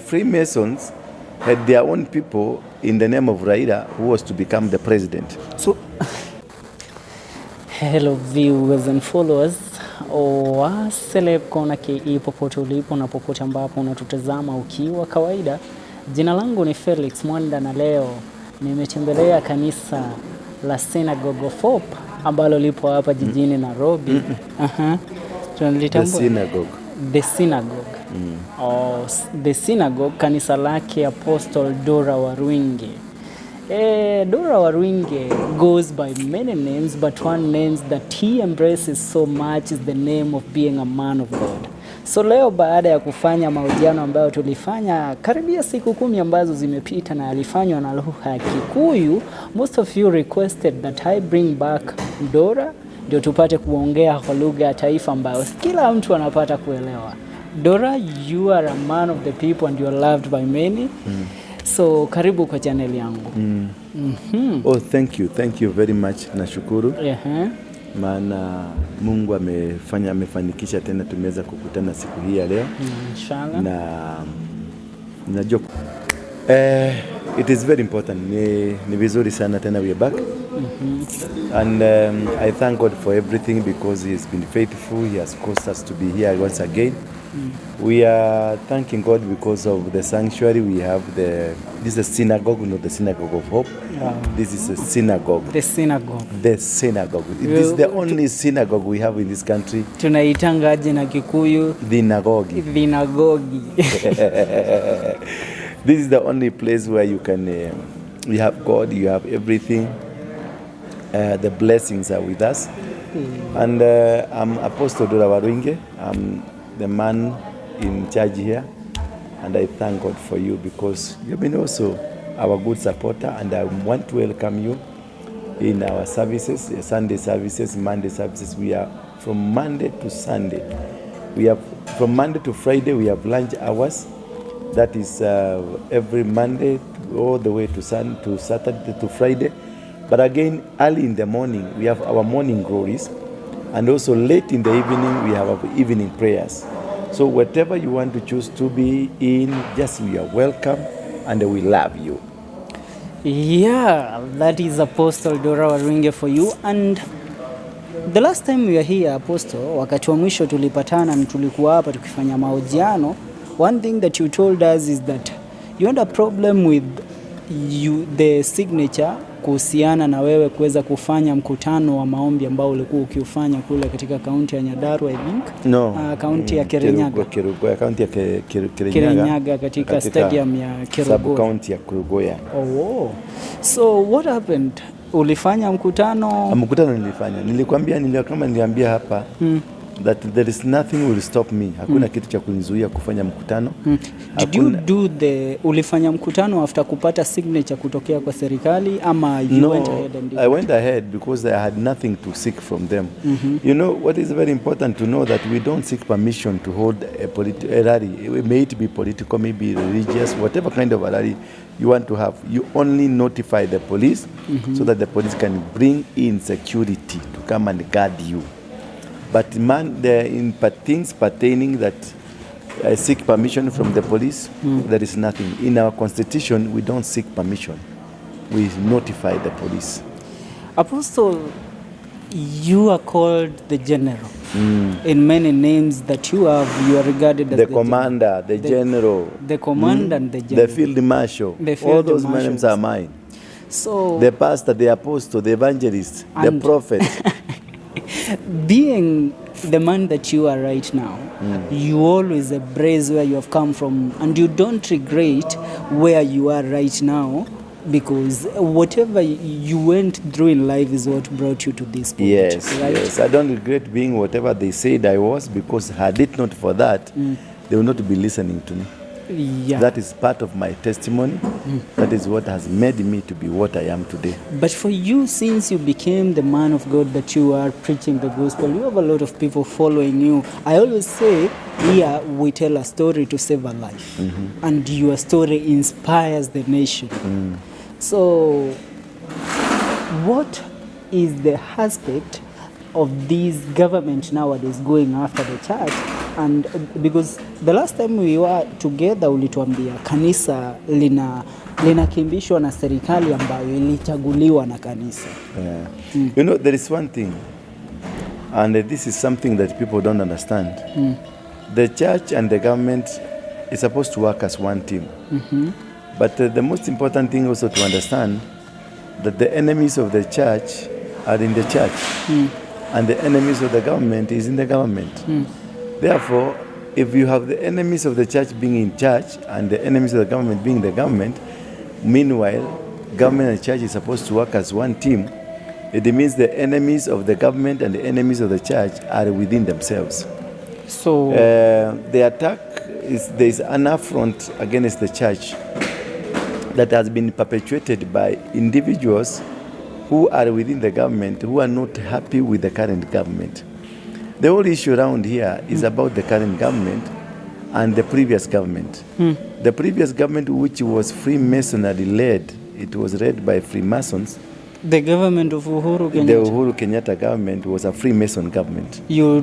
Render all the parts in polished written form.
Freemasons had their own people in the name of Raila who was to become the president. So, hello viewers and followers wa Celeb Corner KE, popote ulipo na popote ambapo unatutazama ukiwa kawaida. Jina langu ni Felix Mwanda na leo nimetembelea kanisa la Synagogue of Hope ambalo lipo hapa jijini Nairobi. The synagogue. The synagogue. The synagogue, kanisa lake Apostle Ndura Waruinge. Ndura Waruinge goes by many names, but one name that he embraces so much is the name of being a man of God. So leo baada ya kufanya mahojiano ambayo tulifanya karibia siku 10 ambazo zimepita na alifanywa na lugha ya Kikuyu, most of you requested that I bring back Ndura ndio tupate kuongea kwa lugha ya taifa ambayo kila mtu anapata kuelewa. Ndura, you are a man of the people and you are loved by many. So karibu kwa channel yangu. Oh, thank you very much. Nashukuru. Maana Mungu amefanikisha tena tumeweza kukutana siku hii ya leo. Inshallah. Na najua it is very important. Ni vizuri sana tena we are back. And I thank God for everything because he has been faithful. He has caused us to be here once again. We are thanking God because of the sanctuary we have. This is a synagogue, not the Synagogue of Hope. This is a synagogue. The synagogue. The synagogue. This is the only synagogue we have in this country. Tunaitanga aje na Kikuyu? Synagogue. Synagogue. This is the only place where you can, you have God, you have everything. The blessings are with us. And I'm Apostle Ndura Waruinge. I'm the man in charge here. And I thank God for you because you've been also our good supporter. And I want to welcome you in our services, Sunday services, Monday services. We are from Monday to Sunday. We have from Monday to Friday, we have lunch hours. That is every Monday all the way to Saturday to Friday. But again, early in the morning, we have our morning glories. And also late in the evening, we have our evening prayers. So whatever you want to choose to be in, just we are welcome and we love you. Yeah, that is Apostle Ndura Waruinge for you. And the last time we were here, Apostle, wakati wa mwisho tulipatana na tulikuwa hapa tukifanya mahojiano, one thing that you told us is that you had a problem with the signature kuhusiana na wewe kuweza kufanya mkutano wa maombi ambao ulikuwa ukiufanya kule katika kaunti ya Nyandarua, I think. No. Kaunti ya Kirinyaga. Kaunti ya Kirinyaga katika stadium ya Kirugoya. Sub county ya Kirugoya. Oh. So what happened? Ulifanya mkutano? Mkutano nilifanya. Niliambia hapa that there is nothing will stop me. Hakuna kitu cha kunizuia kufanya mkutano. Did you do ulifanya mkutano after kupata signature kutokea kwa serikali ama you went ahead and did I went ahead because I had nothing to seek from them. You know what is very important to know that we don't seek permission to hold a rally. May it be political, maybe religious, whatever kind of a rally you want to have. You only notify the police so that the police can bring in security to come and guard you. But in things pertaining that I seek permission from the police, there is nothing. In our constitution, we don't seek permission. We notify the police. Apostle, you are called the general. In many names that you have, you are regarded as the commander, the general. The commander and the general. The field marshal. All those names are mine. So the pastor, the apostle, the evangelist, the prophet. Being the man that you are right now, you always embrace where you have come from and you don't regret where you are right now because whatever you went through in life is what brought you to this point. Yes. I don't regret being whatever they said I was because had it not for that, they would not be listening to me. Yeah. That is part of my testimony. That is what has made me to be what I am today. But for you, since you became the man of God that you are preaching the gospel, you have a lot of people following you. I always say, here we tell a story to save a life. And your story inspires the nation. So, what is the aspect of this government nowadays going after the church And because the last time we were together ulituambia kanisa linakimbishwa na serikali ambayo ilichaguliwa na kanisa. You know, there is one thing, and this is something that people don't understand. The church and the government is supposed to work as one team. But the most important thing also to understand that the enemies of the church are in the church, and the enemies of the government is in the government. Therefore, if you have the enemies of the church being in church and the enemies of the government being the government, meanwhile, government and church is supposed to work as one team, it means the enemies of the government and the enemies of the church are within themselves. So the attack is, there is an affront against the church that has been perpetuated by individuals who are within the government who are not happy with the current government. The whole issue around here is about the current government and the previous government. The previous government, which was Freemasonry led, it was led by Freemasons. The government of Uhuru Kenyatta. The Uhuru Kenyatta government was a Freemason government. You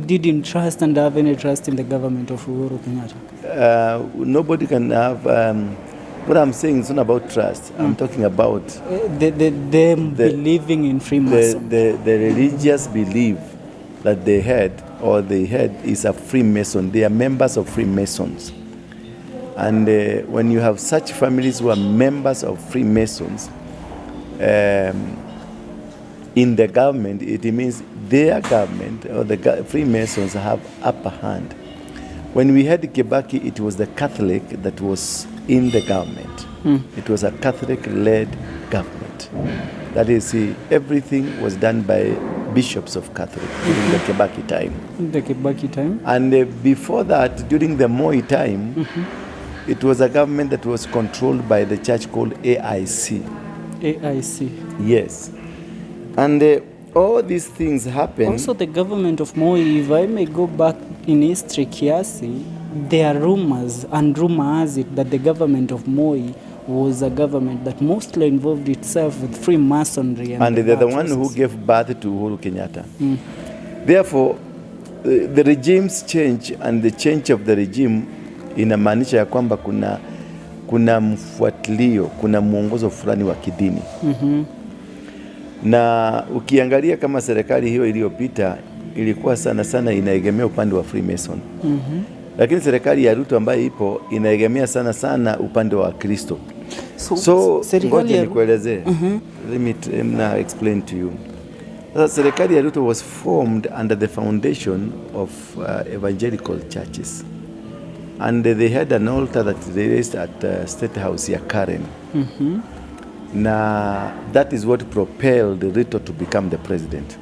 didn't trust and have any trust in the government of Uhuru Kenyatta? Nobody can have... what I'm saying is not about trust. I'm talking about... them believing in Freemason. The religious belief that they had is a Freemason. They are members of Freemasons. And when you have such families who are members of Freemasons, in the government, it means their government or the Freemasons have upper hand. When we had Kibaki, it was the Catholic that was in the government. It was a Catholic-led government. That is, everything was done by bishops of Catholic during the Kibaki time. The Kibaki time. And before that, during the Moi time, it was a government that was controlled by the church called AIC. AIC. Yes. And all these things happen. Also, the government of Moi, if I may go back in history, Kiasi, there are rumors, and rumor has it that the government of Moi was a government that mostly involved itself with Freemasonry. And they're the one who gave birth to Uhuru Kenyatta. Therefore, the regimes change, and the change of the regime inamaanisha ya kwamba kuna mfuatilio, kuna mwongozo fulani wa kidini. Na ukiangalia kama serikali hiyo iliyopita ilikuwa sana sana inaegemea upande wa Freemason. Lakini serikali ya Ruto ambayo ipo inaegemea sana sana upande wa Kristo. So ngoja nikuelezee. Let me explain to you. Serikali ya Ruto was formed under the foundation of evangelical churches. And they had an altar that they raised at State House ya Karen. Now, that is what propelled Ruto to become the president.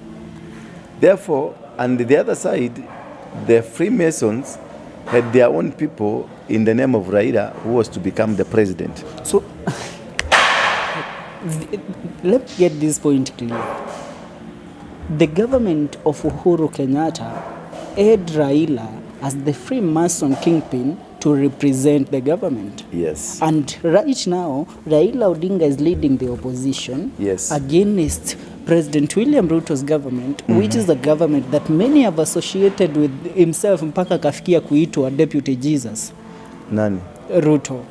Therefore, on the other side, the Freemasons had their own people in the name of Raila who was to become the president. So, let's get this point clear. The government of Uhuru Kenyatta had Raila as the Freemason kingpin to represent the government. Yes. And right now, Raila Odinga is leading the opposition against President William Ruto's government, which is the government that many have associated with himself mpaka kafikia kuitwa Deputy Jesus. Nani? Ruto.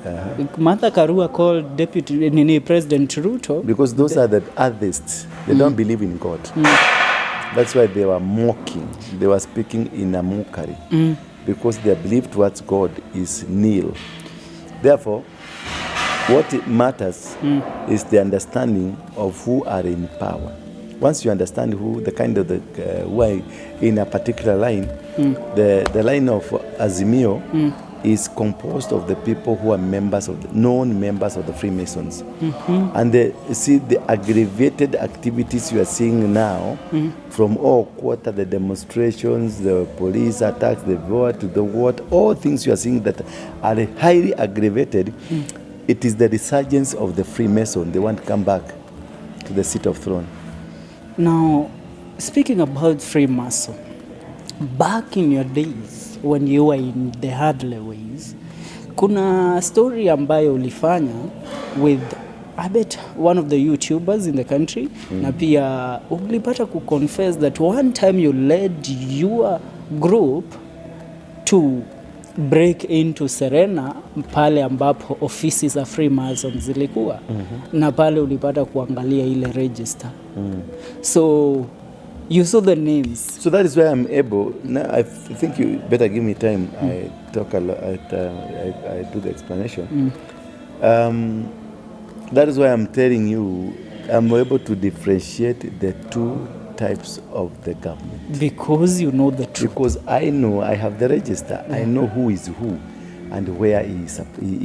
Martha Karua called Deputy President Ruto. Because those are the atheists. They don't believe in God. That's why they were mocking. They were speaking in a mockery. Because their belief towards God is nil. Therefore, what it matters is the understanding of who are in power. Once you understand who the kind of who are in a particular line, the line of Azimio is composed of the people who are known members of the Freemasons. And see the aggravated activities you are seeing now from all quarter, the demonstrations, the police attacks, the vote to the what, all things you are seeing that are highly aggravated. It is the resurgence of the Freemason. They want to come back to the seat of throne. Now, speaking about Freemason, back in your days when you were in the Hadley ways, kuna story ambayo ulifanya with I bet one of the YouTubers in the country, na pia ulipata confess that one time you led your group to break into Serena pale ambapo ofisi za Freemason zilikuwa na pale ulipata kuangalia ile register. So you saw the names. So that is why I'm able. Now I think you better give me time. I talk a lot. I do the explanation. That is why I'm telling you, I'm able to differentiate the two types of the government. Because you know the truth. Because I know, I have the register. I know who is who and where he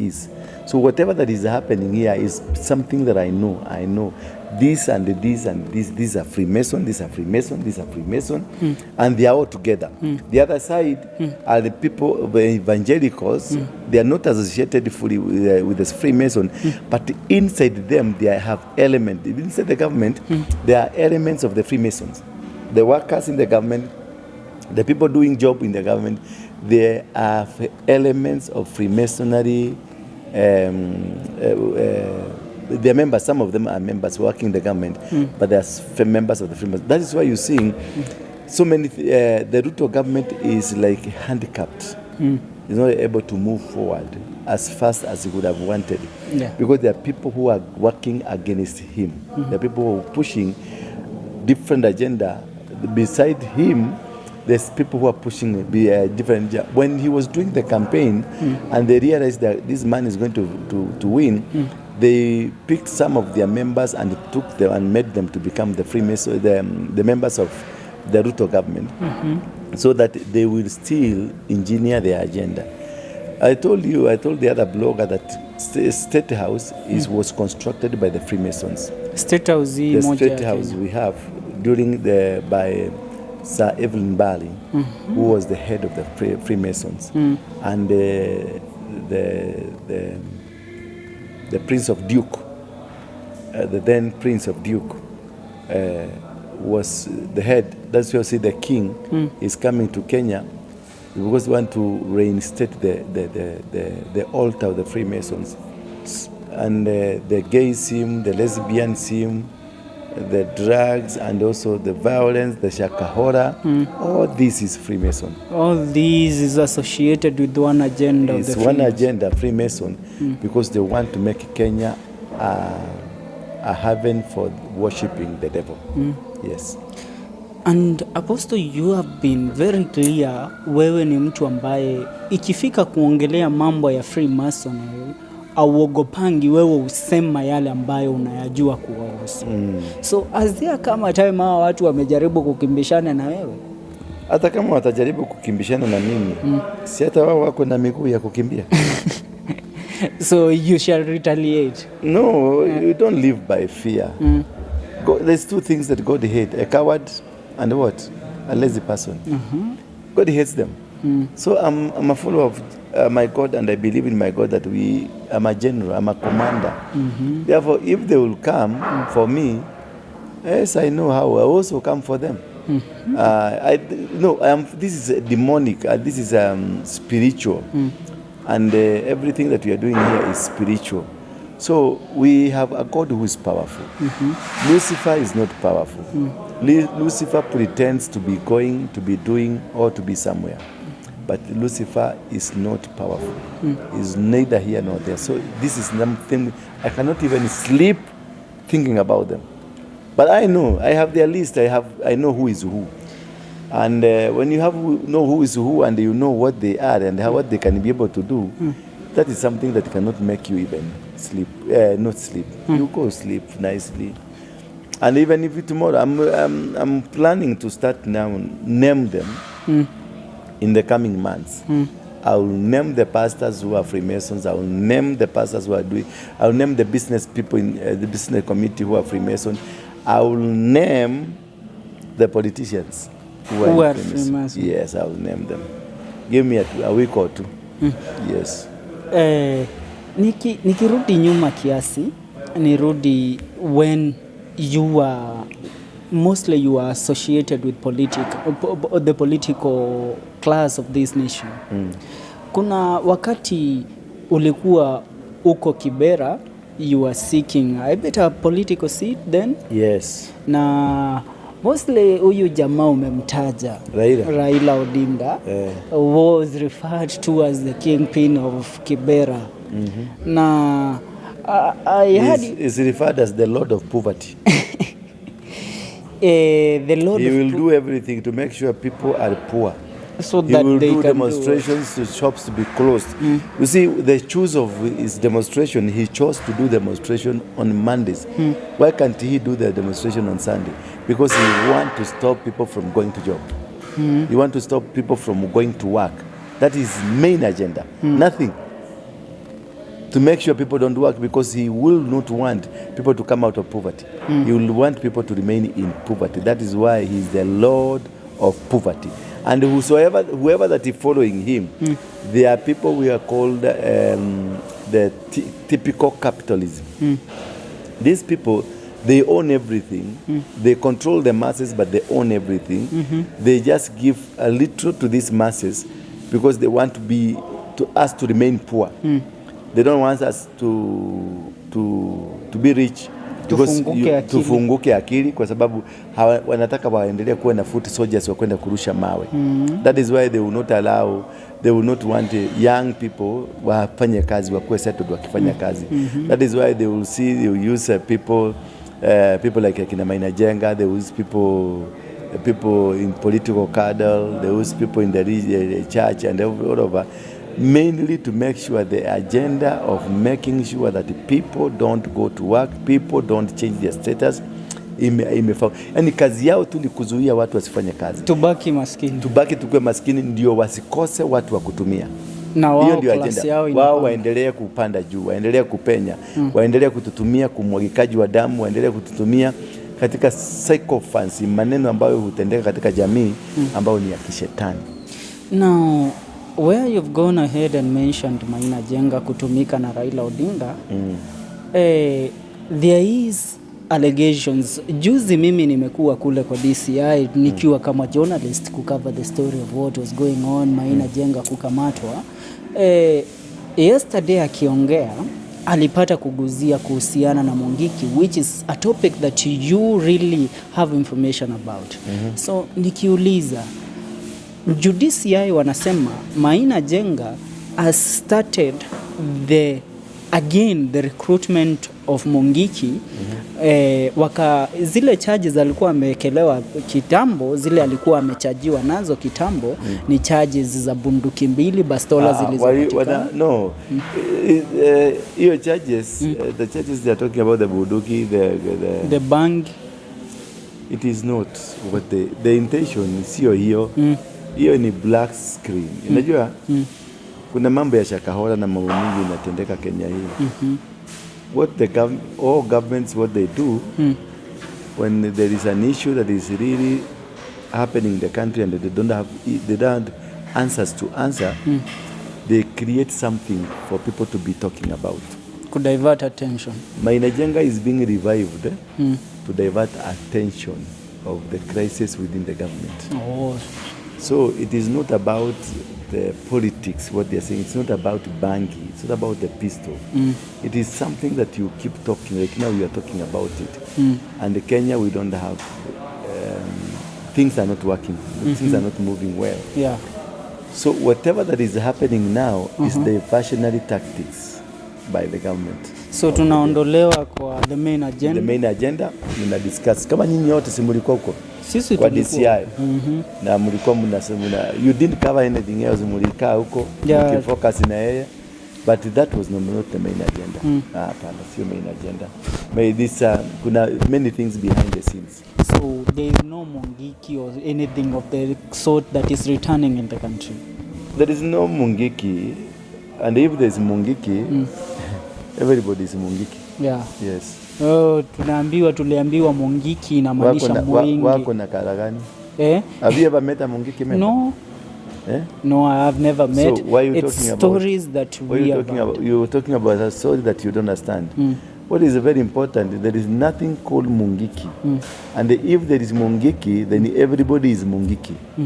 is. So whatever that is happening here is something that I know. I know this and this and this. These are Freemason, these are Freemason, these are Freemason. And they are all together. The other side are the people, the evangelicals. They are not associated fully with the Freemason. But inside them, they have elements. Inside the government, there are elements of the Freemasons. The workers in the government, the people doing job in the government, there are elements of Freemasonry. They're members, some of them are members working in the government, but they're members of the Freemasons. That is why you're seeing so many, the Ruto government is like handicapped. It's not able to move forward as fast as he would have wanted. Because there are people who are working against him. There are people who are pushing different agenda. Beside him, there's people who are pushing different. When he was doing the campaign and they realized that this man is going to win, they picked some of their members and took them and made them to become the Freemason, the members of the Ruto government, so that they will still engineer their agenda. I told the other blogger that State House was constructed by the Freemasons. State House, the State House we have by Sir Evelyn Bali, who was the head of the Freemasons, and the Prince of Duke, the then Prince of Duke, was the head. That's why you see the king is coming to Kenya because they want to reinstate the altar of the Freemasons, and the gay scene, the lesbian scene, the drugs, and also the violence, the shakahora, all this is Freemason. All these is associated with one agenda. It's one agenda, Freemason, because they want to make Kenya a haven for worshipping the devil. Yes. And Apostle, you have been very clear, wewe ni mtu ambaye ikifika kuongelea mambo ya Freemason auogopangi, wewe usema yale ambayo unayajua kuwahusu. So azia kama time hawa watu wamejaribu kukimbishana na wewe, hata kama watajaribu kukimbishana na mimi, si hata wao wako na miguu ya kukimbia. So you shall retaliate. No, you don't live by fear. There's two things that God hates: a coward and what? A lazy person. God hates them. So I'm a follower of my God, and I believe in my God that I'm a general, I'm a commander. Therefore, if they will come for me, yes, I know how. I also come for them. This is demonic. This is spiritual, and everything that we are doing here is spiritual. So we have a God who is powerful. Lucifer is not powerful. Lucifer pretends to be going, to be doing, or to be somewhere. But Lucifer is not powerful. He's neither here nor there. So this is something I cannot even sleep thinking about them. But I know, I have their list. I know who is who. And when you know who is who, and you know what they are and what they can be able to do, that is something that cannot make you even sleep. Not sleep. You go sleep nicely. And even if tomorrow, I'm planning to start now, name them in the coming months. I will name the pastors who are Freemasons. I will name the pastors who are doing. I will name the business people in the business committee who are Freemasons. I will name the politicians who are Freemasons. Yes, I will name them. Give me a week or two. Yes. Nikirudi nyuma kiasi, nirudi when you were mostly you are associated with the political class of this nation. Kuna wakati ulikuwa uko Kibera, you were seeking a better political seat then. Yes. Na Mostly huyu jamaa umemtaja Raila Odinga was referred to as the kingpin of Kibera. Na is referred as the Lord of Poverty. The Lord he will do everything to make sure people are poor. So he that will they do can demonstrations to shops to be closed. You see, the choice of his demonstration, he chose to do demonstration on Mondays. Why can't he do the demonstration on Sunday? Because he wants to stop people from going to job. He wants to stop people from going to work. That is his main agenda. Nothing to make sure people don't work, because he will not want people to come out of poverty. He will want people to remain in poverty. That is why he is the Lord of poverty. And whoever that is following him, there are people we are called the typical capitalism. These people, they own everything. They control the masses, but they own everything. They just give a little to these masses because they want us to remain poor. They don't want us to be rich. Tufunguke akili kwa sababu wanataka waendelee kuwa na foot soldiers wa kwenda kurusha mawe. That is why they will not want young people wafanye kazi, wakuwe settled wakifanya kazi. That is why they will use people like akina Maina Jenga. They will use people in political cadre. They use people in the church and all over, mainly to make sure the agenda of making sure that people don't go to work, people don't change their status. Yani kazi yao tu ni kuzuia watu wasifanye kazi. Tubaki tukue maskini ndio wasikose watu wa kutumia. Na wao klasi yao wao waendelee kupanda juu, waendelee kupenya, waendelee kututumia kumwagikaji wa damu, waendelee kututumia katika psychophancy, maneno ambayo hutendeka katika jamii ambayo ni ya kishetani. Now, where you've gone ahead and mentioned Maina Jenga kutumika na Raila Odinga, there is allegations. Juzi mimi nimekuwa kule kwa DCI nikiwa kama journalist kucover the story of what was going on, Maina Jenga kukamatwa. Yesterday akiongea alipata kuguzia kuhusiana na Mungiki, which is a topic that you really have information about. So nikiuliza, DCI wanasema Maina Jenga has started the recruitment of Mungiki. Zile charges alikuwa amekelewa kitambo, zile alikuwa amechajiwa nazo kitambo, ni charges za bunduki 2, bastola zilizopatikana. No, hiyo charges, the charges they are talking about, the bunduki, the bang, it is not what the intention sio hiyo. Hiyo ni black screen. Unajua kuna mambo ya shakahola na mambo mingi inatendeka Kenya hii. What all governments, what they do when there is an issue that is really happening in the country and they don't have answers to answer, they create something for people to be talking about. Could divert attention. Maina Jenga is being revived to divert attention of the crisis within the government. So it is not about the politics, what they are saying. It's not about banking. It's not about the pistol. It is something that you keep talking. Like now we are talking about it. And in Kenya we don't have, things are not working. Things are not moving well. Yeah. So whatever that is happening now is the diversionary tactics by the government. So tunaondolewa kwa the main agenda. The main agenda mna discuss. Kama nyinyi wote si mlikuwa huko kwa DCI na mlikuwa you didn't cover anything else, mlikaa huko mkifocus na yeye, but that was not the main agenda. Hapana, sio main agenda. Kuna many things behind the scenes. So there is no Mungiki or anything of the sort that is returning in the country? There is no Mungiki, and if there is Mungiki, everybody is Mungiki. Yeah. Yes. Tuliambiwa Mungiki inamaanisha mwingi. Wako na kala gani? Have you ever met a Mungiki member? No. No, I have never met. So why are you it's talking stories about, that we are about. You're talking about a story that you don't understand. What is very important, there is nothing called Mungiki. And if there is Mungiki, then everybody is Mungiki. Do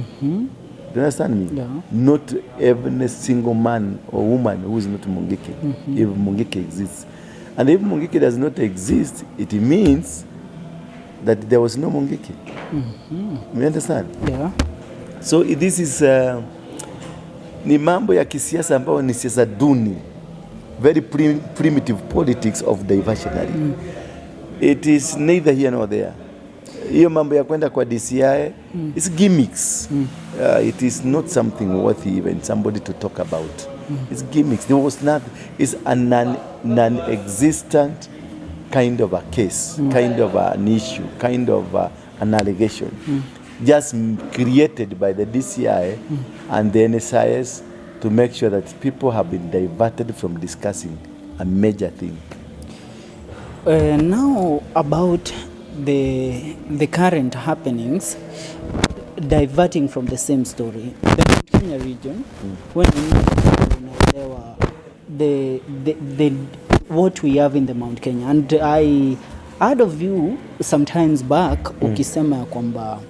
you understand me? Yeah. Not every single man or woman who is not Mungiki, if Mungiki exists. And if Mungiki does not exist, it means that there was no Mungiki. You understand? Yeah. So this is ni mambo ya kisiasa ambayo ni siasa duni, very primitive politics of diversionary. It is neither here nor there. Hiyo mambo ya kwenda kwa DCI is gimmicks. It is not something worthy even somebody to talk about. It's gimmicks. There was nothing. It's a non-existent kind of a case, kind of an issue, kind of an allegation, just created by the DCI and the NSIS to make sure that people have been diverted from discussing a major thing. Now about the current happenings, diverting from the same story, the Mount Kenya region, when the what we have in the Mount Kenya, and I heard of you sometimes back ukisema ya kwamba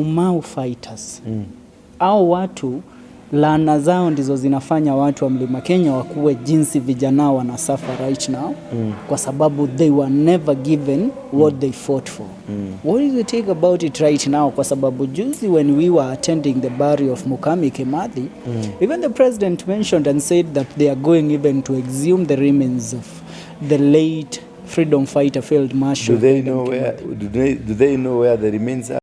Mau fighters au watu laana zao ndizo zinafanya watu wa Mlima Kenya wakuwe jinsi vijana wana suffer right now kwa sababu they were never given what they fought for. What do you take about it right now? Kwa sababu juzi when we were attending the burial of Mukami Kimathi, even the president mentioned and said that they are going even to exhume the remains of the late freedom fighter Field Marshal. Do they know where the remains are?